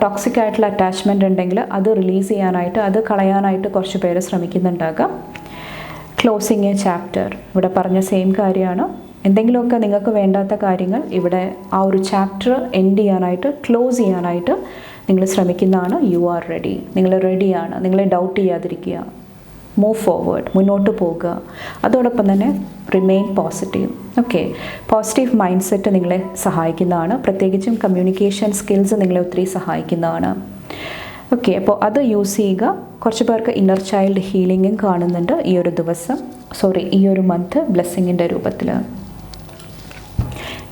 ടോക്സിക് ആയിട്ടുള്ള അറ്റാച്ച്മെൻറ്റ് ഉണ്ടെങ്കിൽ അത് റിലീസ് ചെയ്യാനായിട്ട്, അത് കളയാനായിട്ട് കുറച്ച് പേര് ശ്രമിക്കുന്നുണ്ടാകാം. Closing A chapter. ഇവിടെ പറഞ്ഞ സെയിം കാര്യമാണ്. എന്തെങ്കിലുമൊക്കെ നിങ്ങൾക്ക് വേണ്ടാത്ത കാര്യങ്ങൾ ഇവിടെ ആ ഒരു ചാപ്റ്റർ എൻഡ് ചെയ്യാനായിട്ട്, ക്ലോസ് ചെയ്യാനായിട്ട് നിങ്ങൾ ശ്രമിക്കുന്നതാണ്. You are ready. നിങ്ങൾ റെഡിയാണ്. നിങ്ങളെ ഡൗട്ട് ചെയ്യാതിരിക്കുക. മൂവ് ഫോർവേഡ്, മുന്നോട്ട് പോകുക. അതോടൊപ്പം തന്നെ remain positive. Okay, positive mind set നിങ്ങളെ സഹായിക്കുന്നതാണ്. പ്രത്യേകിച്ചും കമ്മ്യൂണിക്കേഷൻ സ്കിൽസ് നിങ്ങളെ ഒത്തിരി സഹായിക്കുന്നതാണ്. ഓക്കെ, അപ്പോൾ അത് യൂസ് ചെയ്യുക. കുറച്ച് പേർക്ക് ഇന്നർ ചൈൽഡ് ഹീലിംഗും കാണുന്നുണ്ട് ഈ ഒരു ദിവസം, ഈ ഒരു മന്ത് ബ്ലെസ്സിങ്ങിൻ്റെ രൂപത്തിൽ.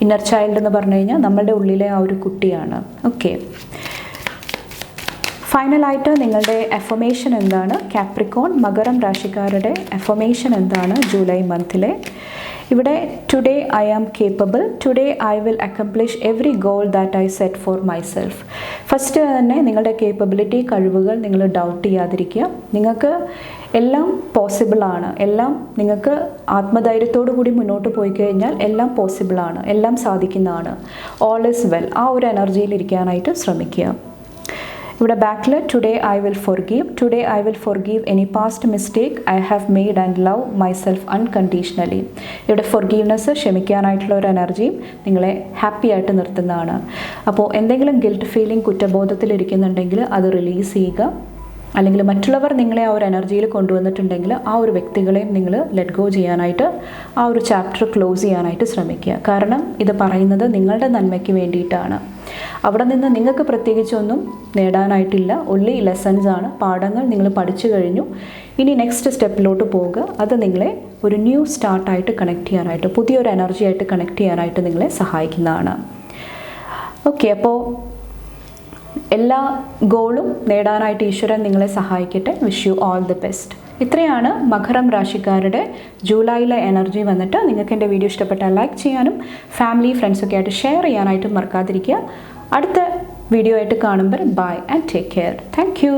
ഇന്നർ ചൈൽഡ് എന്ന് പറഞ്ഞു കഴിഞ്ഞാൽ നമ്മളുടെ ഉള്ളിലെ ആ ഒരു കുട്ടിയാണ്. ഓക്കെ, ഫൈനലായിട്ട് നിങ്ങളുടെ അഫർമേഷൻ എന്താണ്? കാപ്രിക്കോൺ മകരം രാശിക്കാരുടെ അഫർമേഷൻ എന്താണ് ജൂലൈ മന്തിലെ? ഇവിടെ today I am capable, today I will accomplish every goal that I set for myself. First തന്നെ നിങ്ങളുടെ കേപ്പബിലിറ്റി, കഴിവുകൾ നിങ്ങൾ ഡൗട്ട് ചെയ്യാതിരിക്കുക. നിങ്ങൾക്ക് എല്ലാം പോസിബിളാണ്. എല്ലാം നിങ്ങൾക്ക് ആത്മധൈര്യത്തോടു കൂടി മുന്നോട്ട് പോയി കഴിഞ്ഞാൽ എല്ലാം പോസിബിളാണ്, എല്ലാം സാധിക്കുന്നതാണ്. All is well. ആ ഒരു എനർജിയിൽ ഇരിക്കാനായിട്ട് ശ്രമിക്കുക. ഇവിടെ ബാക്കിൽ today I will forgive, today I will forgive any past mistake I have made and love myself unconditionally. ഇവിടെ ഫോർഗീവ്നെസ്, ക്ഷമിക്കാനായിട്ടുള്ള ഒരു എനർജിയും നിങ്ങളെ ഹാപ്പി ആയിട്ട് നിർത്തുന്നതാണ്. അപ്പോൾ എന്തെങ്കിലും ഗിൽറ്റ് ഫീലിംഗ്, കുറ്റബോധത്തിലിരിക്കുന്നുണ്ടെങ്കിൽ അത് റിലീസ് ചെയ്യുക. അല്ലെങ്കിൽ മറ്റുള്ളവർ നിങ്ങളെ ആ ഒരു എനർജിയിൽ കൊണ്ടുവന്നിട്ടുണ്ടെങ്കിൽ ആ ഒരു വ്യക്തികളെയും നിങ്ങൾ ലെറ്റ് ഗോ ചെയ്യാനായിട്ട്, ആ ഒരു ചാപ്റ്റർ ക്ലോസ് ചെയ്യാനായിട്ട് ശ്രമിക്കുക. കാരണം ഇത് പറയുന്നത് നിങ്ങളുടെ നന്മയ്ക്ക് വേണ്ടിയിട്ടാണ്. അവിടെ നിന്ന് നിങ്ങൾക്ക് പ്രത്യേകിച്ചൊന്നും നേടാനായിട്ടില്ല. ഒൺലി ലെസൺസ് ആണ്, പാഠങ്ങൾ നിങ്ങൾ പഠിച്ചു കഴിഞ്ഞു. ഇനി നെക്സ്റ്റ് സ്റ്റെപ്പിലോട്ട് പോവുക. അത് നിങ്ങളെ ഒരു ന്യൂ സ്റ്റാർട്ടായിട്ട് കണക്ട് ചെയ്യാനായിട്ട്, പുതിയൊരു എനർജി ആയിട്ട് കണക്ട് ചെയ്യാനായിട്ട് നിങ്ങളെ സഹായിക്കുന്നതാണ്. ഓക്കെ, അപ്പോൾ എല്ലാ ഗോളും നേടാനായിട്ട് ഈശ്വരൻ നിങ്ങളെ സഹായിക്കട്ടെ. Wish you all the best. ഇത്രയാണ് മകരം രാശിക്കാരുടെ ജൂലൈയിലെ എനർജി വന്നിട്ട്. നിങ്ങൾക്ക് എൻ്റെ വീഡിയോ ഇഷ്ടപ്പെട്ടാൽ ലൈക്ക് ചെയ്യാനും ഫാമിലി ഫ്രണ്ട്സൊക്കെ ആയിട്ട് ഷെയർ ചെയ്യാനായിട്ടും മറക്കാതിരിക്കുക. അടുത്ത വീഡിയോ ആയിട്ട് കാണുമ്പോൾ bye and take care. Thank U.